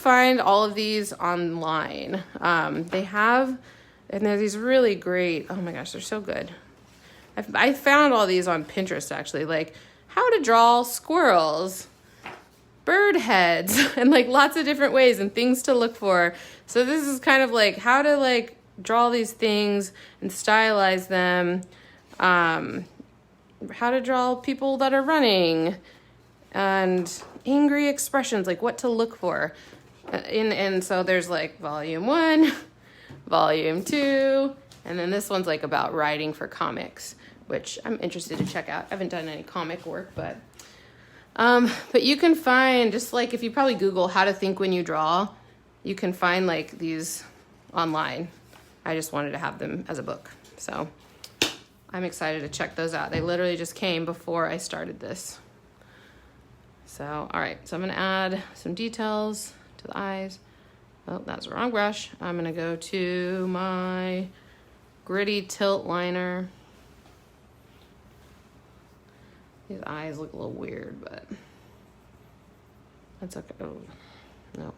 find all of these online. They have, and they're these really great, oh my gosh, they're so good. I found all these on Pinterest, actually, like how to draw squirrels, bird heads, and like lots of different ways and things to look for. So this is kind of like how to like draw these things and stylize them, how to draw people that are running, and angry expressions, like what to look for. And so there's like volume 1, volume 2, and then this one's like about writing for comics, which I'm interested to check out. I haven't done any comic work, but you can find, just like if you probably Google how to think when you draw, you can find like these online. I just wanted to have them as a book. So I'm excited to check those out. They literally just came before I started this. So, all right, so I'm gonna add some details to the eyes. Oh, that's the wrong brush. I'm gonna go to my gritty tilt liner. These eyes look a little weird, but that's okay. Oh, no.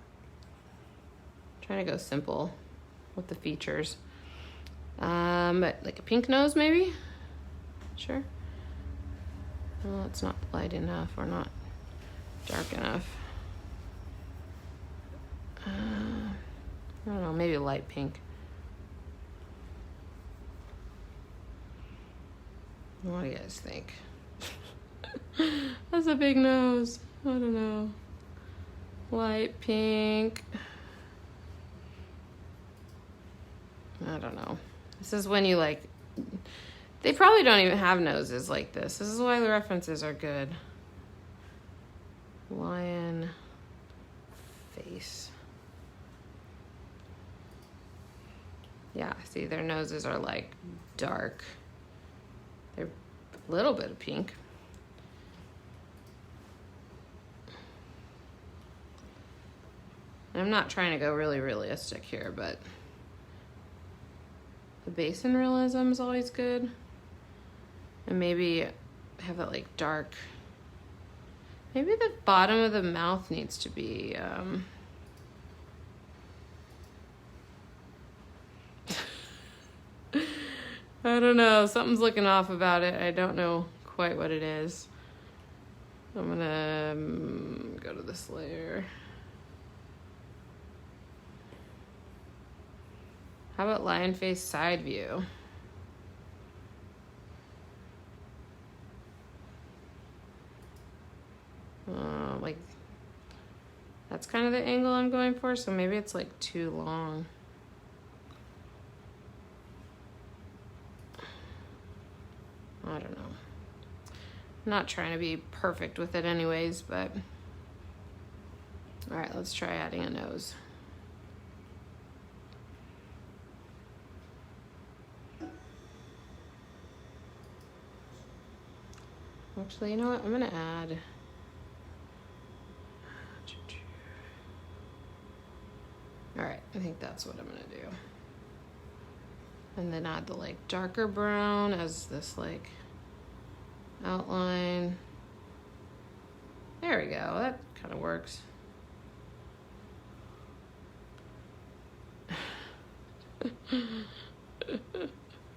Trying to go simple with the features. But like a pink nose, maybe? Sure. Well, it's not light enough or not dark enough. I don't know, maybe light pink. What do you guys think? That's a big nose. I don't know. Light pink. I don't know. This is when you like, they probably don't even have noses like this. This is why the references are good. Lion face. Yeah, see, their noses are like dark. They're a little bit of pink. I'm not trying to go really realistic here, but the basin realism is always good. And maybe have it like dark. Maybe the bottom of the mouth needs to be I don't know, something's looking off about it. I don't know quite what it is. I'm gonna go to this layer. How about lion face side view? Like, that's kind of the angle I'm going for, so maybe it's like too long. I don't know. I'm not trying to be perfect with it anyways, but all right, let's try adding a nose. Actually, you know what? I'm gonna add. All right, I think that's what I'm gonna do. And then add the like darker brown as this like outline. There we go, that kind of works.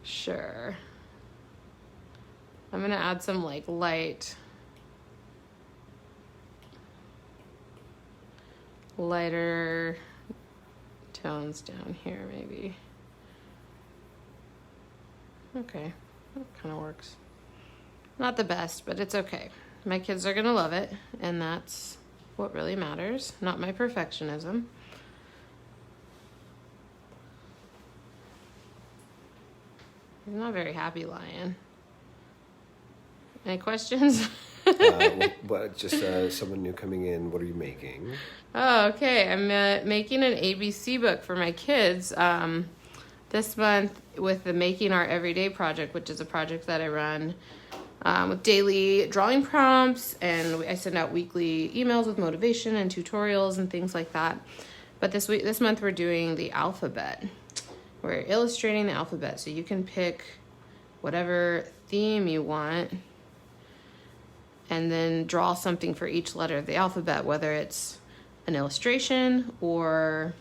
Sure. I'm gonna add some like lighter tones down here maybe. Okay, that kind of works. Not the best, but it's okay. My kids are gonna love it, and that's what really matters, not my perfectionism. I'm not very happy, Lion. Any questions? Just someone new coming in. What are you making? Oh, okay. I'm making an ABC book for my kids this month with the Making Art Everyday project, which is a project that I run with daily drawing prompts, and I send out weekly emails with motivation and tutorials and things like that. But this month we're doing the alphabet. We're illustrating the alphabet, so you can pick whatever theme you want and then draw something for each letter of the alphabet, whether it's an illustration or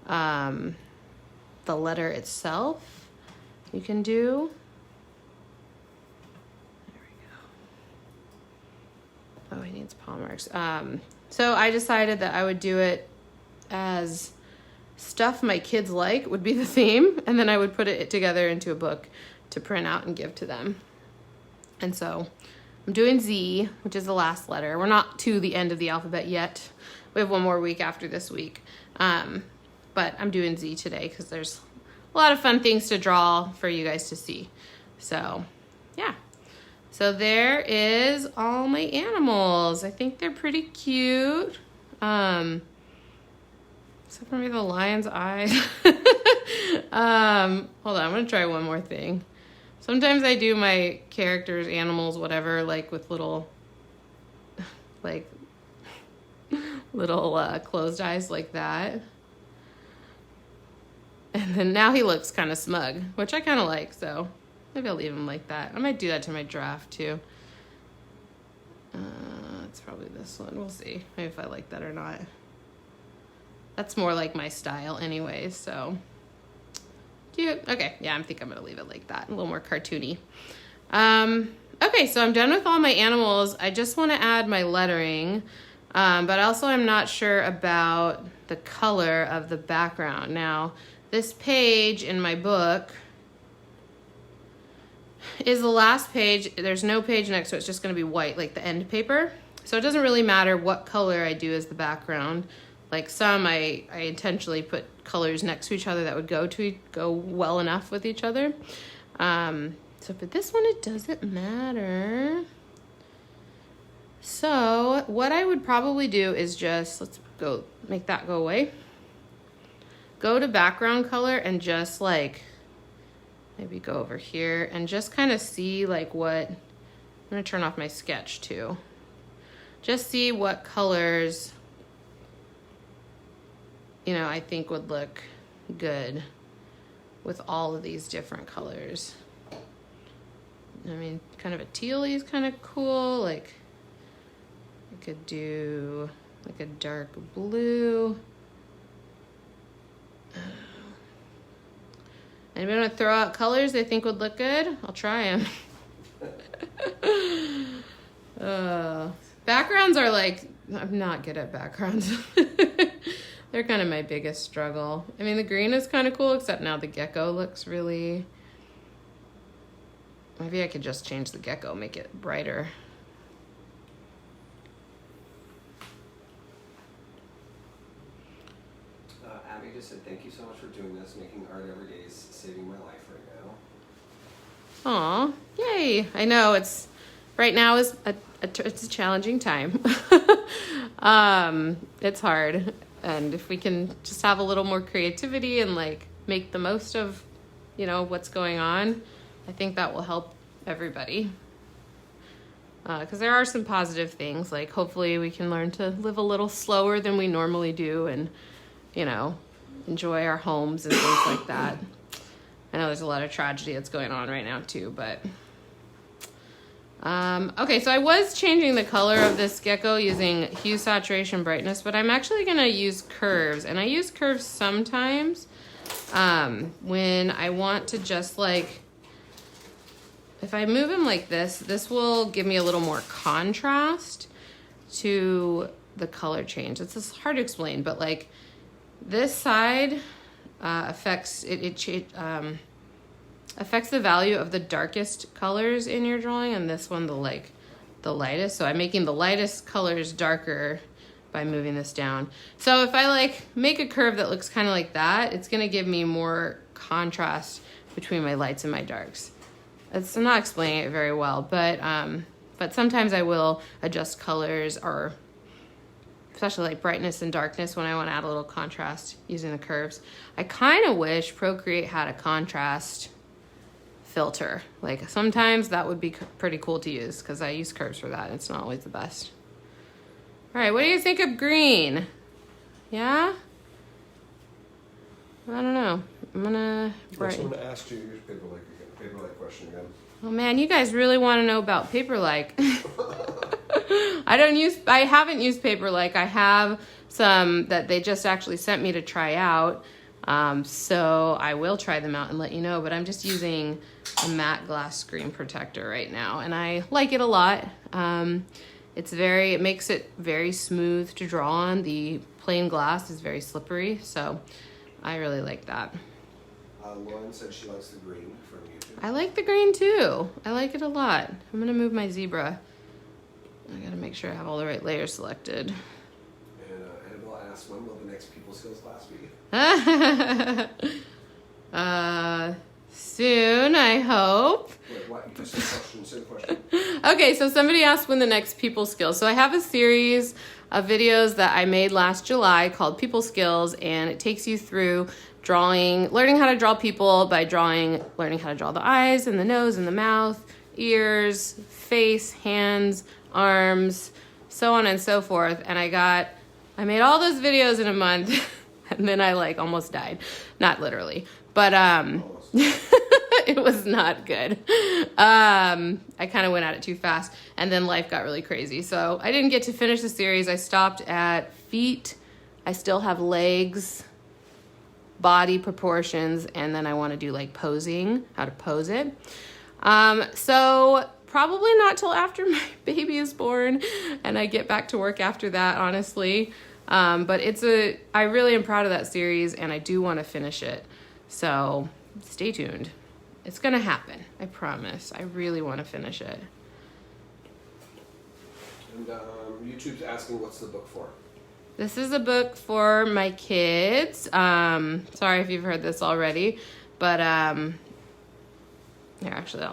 the letter itself you can do. There we go. Oh, he needs paw marks. So I decided that I would do it as stuff my kids like would be the theme, and then I would put it together into a book to print out and give to them. And so I'm doing Z, which is the last letter. We're not to the end of the alphabet yet. We have one more week after this week. But I'm doing Z today because there's a lot of fun things to draw for you guys to see. So, yeah. So there is all my animals. I think they're pretty cute. Except for maybe the lion's eyes. Hold on, I'm gonna try one more thing. Sometimes I do my characters, animals, whatever, like with little, like, little closed eyes like that. And then now he looks kind of smug, which I kind of like, so maybe I'll leave him like that. I might do that to my giraffe too. It's probably this one, we'll see. Maybe if I like that or not. That's more like my style anyway, so. Cute. Okay, yeah, I think I'm gonna leave it like that, a little more cartoony. Okay, so I'm done with all my animals. I just wanna add my lettering, but also I'm not sure about the color of the background. Now, this page in my book is the last page. There's no page next to it, it's just gonna be white, like the end paper. So it doesn't really matter what color I do as the background. Like some, I intentionally put colors next to each other that would go well enough with each other. So for this one, it doesn't matter. So what I would probably do is just, let's go make that go away. Go to background color and just like, maybe go over here and just kind of see like what, I'm gonna turn off my sketch too. Just see what colors, you know, I think would look good with all of these different colors. I mean, kind of a teal is kind of cool. Like, I could do like a dark blue. Anybody want to throw out colors they think would look good? I'll try them. Backgrounds are like, I'm not good at backgrounds. They're kind of my biggest struggle. I mean, the green is kind of cool, except now the gecko looks really... Maybe I could just change the gecko, make it brighter. Abby just said, thank you so much for doing this. Making art every day is saving my life right now. Aw, yay. I know, it's... Right now is it's a challenging time. It's hard. And if we can just have a little more creativity and like make the most of, you know, what's going on, I think that will help everybody. Because there are some positive things, like hopefully we can learn to live a little slower than we normally do and, you know, enjoy our homes and things like that. I know there's a lot of tragedy that's going on right now too, but... okay, so I was changing the color of this gecko using hue, saturation, brightness, but I'm actually going to use curves. And I use curves sometimes when I want to just like, if I move him like this will give me a little more contrast to the color change. It's just hard to explain, but like this side affects affects the value of the darkest colors in your drawing, and this one the lightest. So I'm making the lightest colors darker by moving this down. So if I like make a curve that looks kind of like that, it's gonna give me more contrast between my lights and my darks. I'm not explaining it very well, but sometimes I will adjust colors, or especially like brightness and darkness when I want to add a little contrast using the curves. I kind of wish Procreate had a contrast filter. Like sometimes that would be pretty cool to use because I use curves for that. It's not always the best. All right, what do you think of green? Yeah? I don't know. I'm gonna Someone asked you your paper-like question again. Oh man, you guys really want to know about paper-like. I haven't used paper like. I have some that they just actually sent me to try out. So I will try them out and let you know, but I'm just using a matte glass screen protector right now, and I like it a lot. It makes it very smooth to draw on. The plain glass is very slippery, so I really like that. Lauren said she likes the green from YouTube. I like the green too. I like it a lot. I'm gonna move my zebra. I gotta make sure I have all the right layers selected. And Annabelle asked, when will the next People Skills class be? Soon, I hope. Wait, what? Just a question, same question. Okay, so somebody asked when the next People Skills. So I have a series of videos that I made last July called People Skills, and it takes you through learning how to draw people by learning how to draw the eyes and the nose and the mouth, ears, face, hands, arms, so on and so forth. And I made all those videos in a month, and then I almost died. Not literally, but it was not good. I kind of went at it too fast, and then life got really crazy. So I didn't get to finish the series. I stopped at feet. I still have legs, body proportions, and then I want to do posing, how to pose it. So probably not till after my baby is born and I get back to work after that, honestly. But I really am proud of that series, and I do want to finish it. So stay tuned. It's going to happen. I promise. I really want to finish it. And YouTube's asking, what's the book for? This is a book for my kids. Sorry if you've heard this already, but here, actually,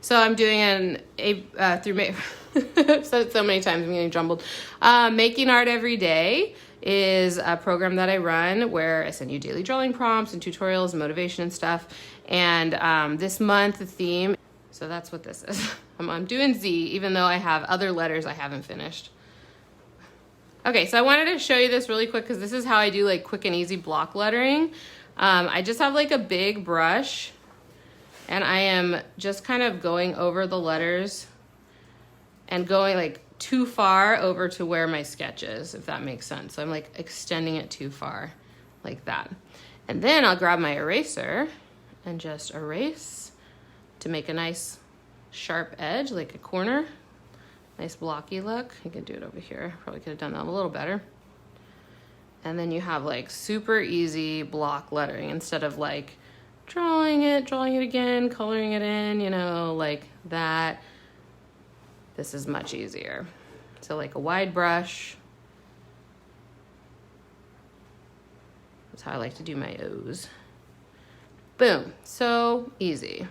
so I'm doing I've said it so many times, I'm getting jumbled. Making Art Every Day is a program that I run where I send you daily drawing prompts and tutorials and motivation and stuff. And this month, the theme, so that's what this is. I'm doing Z, even though I have other letters I haven't finished. Okay, so I wanted to show you this really quick because this is how I do quick and easy block lettering. I just have a big brush, and I am just kind of going over the letters and going too far over to where my sketch is, if that makes sense. So I'm extending it too far, like that. And then I'll grab my eraser and just erase to make a nice sharp edge, like a corner. Nice blocky look. You can do it over here. Probably could have done that a little better. And then you have super easy block lettering instead of drawing it again, coloring it in, like that. This is much easier. So a wide brush. That's how I like to do my O's. Boom. So easy.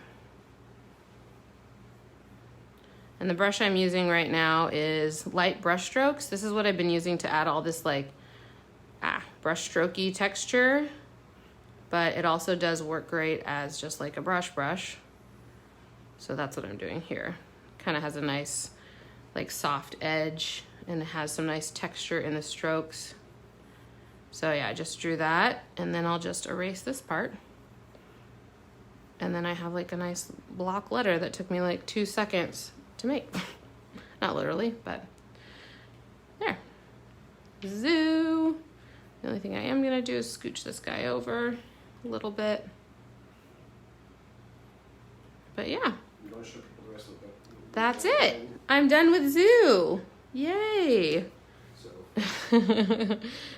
And the brush I'm using right now is light brush strokes. This is what I've been using to add all this brush strokey texture, but it also does work great as just a brush. So that's what I'm doing here. Kind of has a nice soft edge, and it has some nice texture in the strokes. So yeah, I just drew that, and then I'll just erase this part. And then I have a nice block letter that took me 2 seconds to make. Not literally, but there. Zoo. The only thing I am gonna do is scooch this guy over a little bit. But yeah. You want to show people the rest of the book? That's it. I'm done with Zoo. Yay.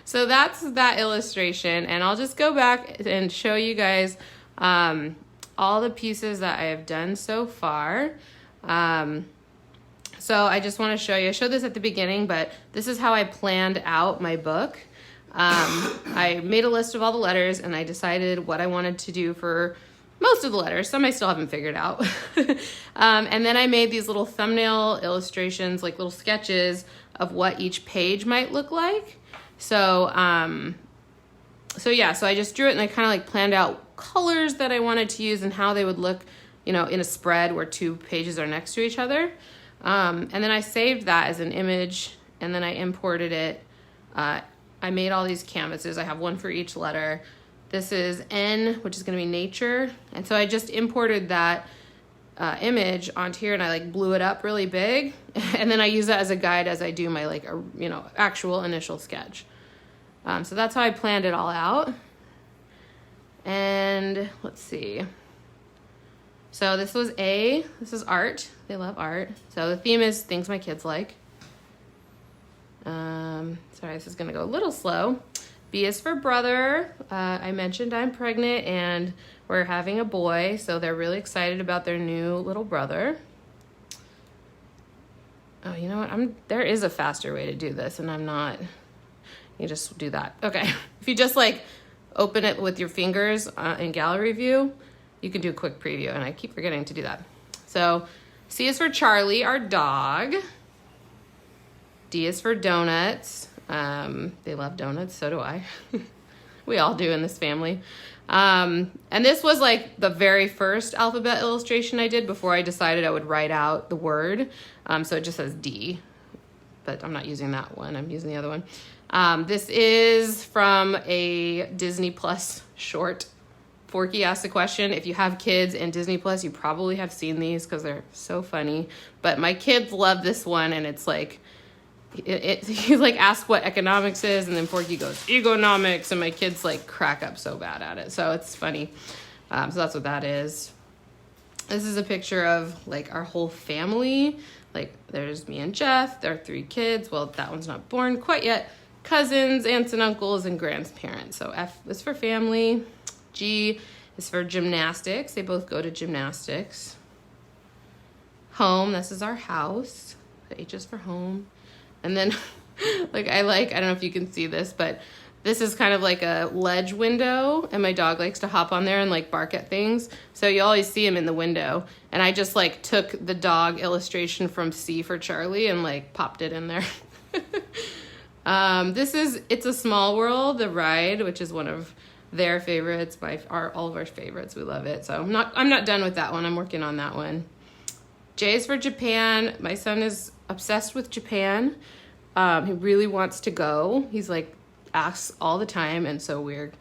So that's that illustration, and I'll just go back and show you guys all the pieces that I have done so far. So I just want to show you, I showed this at the beginning, but this is how I planned out my book. I made a list of all the letters, and I decided what I wanted to do for most of the letters. Some I still haven't figured out. And then I made these little thumbnail illustrations, little sketches of what each page might look like. So I just drew it, and I kind of planned out colors that I wanted to use and how they would look, in a spread where 2 pages are next to each other. And then I saved that as an image, and then I imported it. I made all these canvases. I have one for each letter. This is N, which is going to be nature. And so I just imported that image onto here, and I like blew it up really big, and then I use that as a guide as I do my like actual initial sketch. So that's how I planned it all out. And let's see. So this is art. They love art. So the theme is things my kids like. Sorry, this is gonna go a little slow. B is for brother. I mentioned I'm pregnant and we're having a boy, so they're really excited about their new little brother. Oh, you know what? There is a faster way to do this, and I'm not. You just do that. Okay. If you just like open it with your fingers in gallery view, you can do a quick preview, and I keep forgetting to do that. So C is for Charlie, our dog. D is for donuts. They love donuts, so do I. We all do in this family. And this was like the very first alphabet illustration I did before I decided I would write out the word. So it just says D, but I'm not using that one. I'm using the other one. This is from a Disney Plus short. Forky asked the question, if you have kids in Disney Plus, you probably have seen these because they're so funny. But my kids love this one, and it's like, he like asks what economics is, and then Forky goes egonomics, and my kids like crack up so bad at it. So it's funny. So that's what that is. This is a picture of like our whole family. Like there's me and Jeff, there are 3 kids. Well, that one's not born quite yet. Cousins, aunts and uncles, and grandparents. So F is for family. G is for gymnastics. They both go to gymnastics. Home, this is our house. The H is for home. And then I don't know if you can see this, but this is kind of like a ledge window, and my dog likes to hop on there and like bark at things. So you always see him in the window. And I just like took the dog illustration from C for Charlie and like popped it in there. It's a Small World, the ride, which is one of their favorites, all of our favorites. We love it. So I'm not done with that one. I'm working on that one. J is for Japan. My son is obsessed with Japan. He really wants to go. He's like asks all the time, and so we're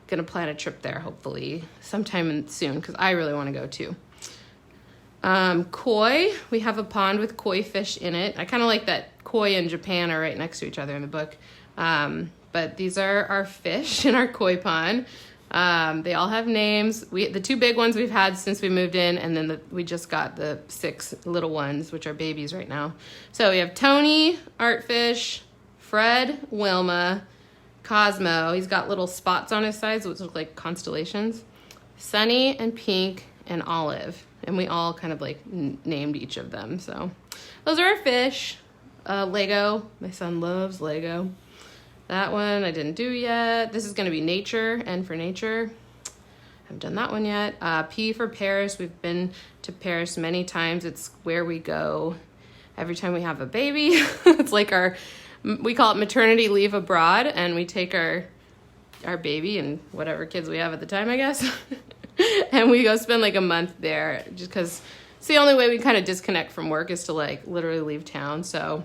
gonna plan a trip there hopefully sometime soon because I really want to go too. Koi, we have a pond with koi fish in it. I kind of like that koi and Japan are right next to each other in the book. But these are our fish in our koi pond. They all have names. The 2 big ones we've had since we moved in, and then we just got the 6 little ones, which are babies right now. So we have Tony, Artfish, Fred, Wilma, Cosmo. He's got little spots on his sides, which look like constellations. Sunny and Pink and Olive. And we all kind of like named each of them. So those are our fish. Lego. My son loves Lego. That one I didn't do yet. This is going to be nature, N for nature. Haven't done that one yet. P for Paris. We've been to Paris many times. It's where we go every time we have a baby. It's like we call it maternity leave abroad, and we take our baby and whatever kids we have at the time, I guess. And we go spend like a month there just because it's the only way we kind of disconnect from work is to like literally leave town. So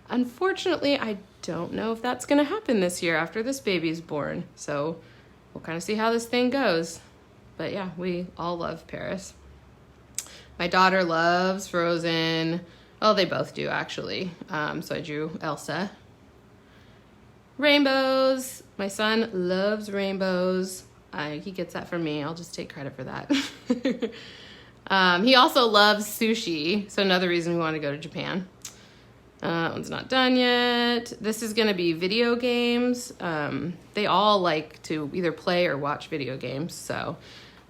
unfortunately, I don't know if that's going to happen this year after this baby's born. So we'll kind of see how this thing goes. But yeah, we all love Paris. My daughter loves Frozen. Well, they both do actually. So I drew Elsa. Rainbows. My son loves rainbows. He gets that from me. I'll just take credit for that. He also loves sushi. So another reason we want to go to Japan. That one's not done yet. This is going to be video games. They all like to either play or watch video games. So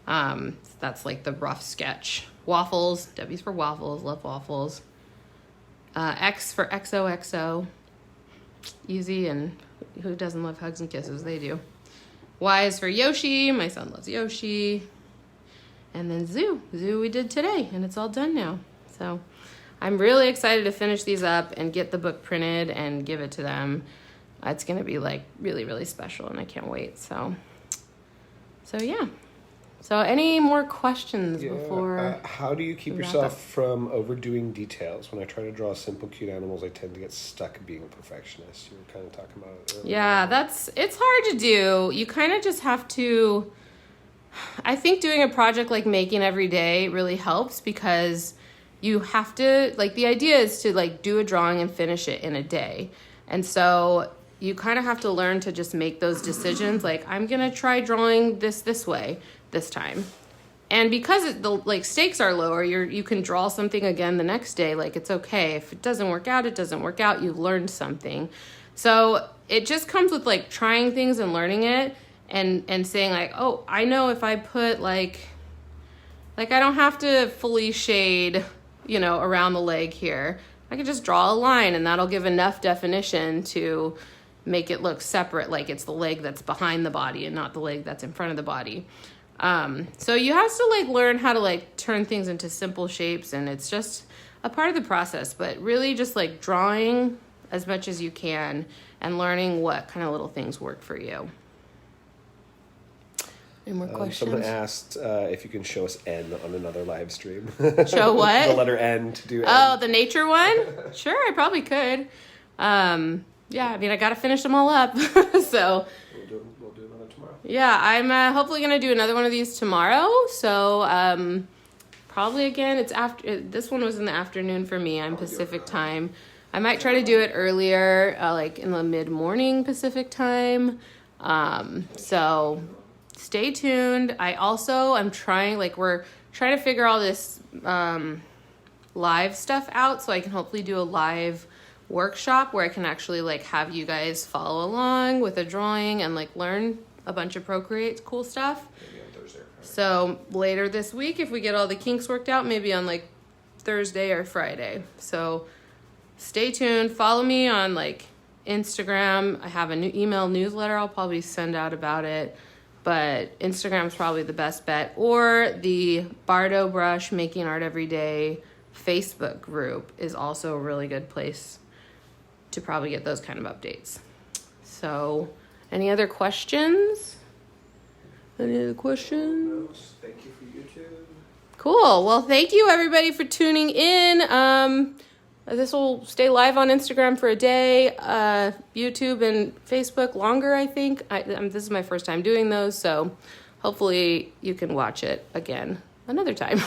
that's like the rough sketch. Waffles. W's for waffles. Love waffles. X for XOXO. Easy, and who doesn't love hugs and kisses? They do. Y is for Yoshi. My son loves Yoshi. And then Zoo. Zoo we did today, and it's all done now. So I'm really excited to finish these up and get the book printed and give it to them. It's going to be like really, really special, and I can't wait. So yeah. So any more questions before? How do you keep yourself from overdoing details? When I try to draw simple, cute animals, I tend to get stuck being a perfectionist. You were kind of talking about it earlier. Yeah, it's hard to do. You kind of just have to I think doing a project like making every day really helps because you have to, like, the idea is to like do a drawing and finish it in a day. And so you kind of have to learn to just make those decisions. Like, I'm going to try drawing this way this time. And because the like stakes are lower, you can draw something again the next day. Like, it's okay. If it doesn't work out, it doesn't work out. You've learned something. So it just comes with like trying things and learning it and saying like, oh, I know if I put like I don't have to fully shade, around the leg here. I can just draw a line and that'll give enough definition to make it look separate. Like it's the leg that's behind the body and not the leg that's in front of the body. So you have to like learn how to like turn things into simple shapes, and it's just a part of the process, but really just like drawing as much as you can and learning what kind of little things work for you. Any more questions? Someone asked if you can show us N on another live stream. Show what? The letter N to do N. Oh, the nature one? Sure, I probably could. Yeah, I mean, I got to finish them all up. So We'll do another tomorrow. yeah, I'm hopefully going to do another one of these tomorrow. So probably again, it's after. This one was in the afternoon for me. I'm Pacific time. I might try to do it earlier, like in the mid-morning Pacific time. So stay tuned. I'm trying, like we're trying to figure all this live stuff out so I can hopefully do a live workshop where I can actually like have you guys follow along with a drawing and like learn a bunch of Procreate cool stuff. Maybe on Thursday or Friday. So later this week, if we get all the kinks worked out, maybe on like Thursday or Friday. So stay tuned. Follow me on like Instagram. I have a new email newsletter I'll probably send out about it, but Instagram's probably the best bet, or the Bardo Brush Making Art Every Day Facebook group is also a really good place to probably get those kind of updates. So any other questions? Any other questions? Thank you for YouTube. Cool. Well, thank you everybody for tuning in. This will stay live on Instagram for a day, YouTube and Facebook longer, I think. This is my first time doing those, so hopefully you can watch it again another time.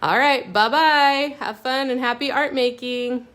All right, bye-bye. Have fun and happy art making.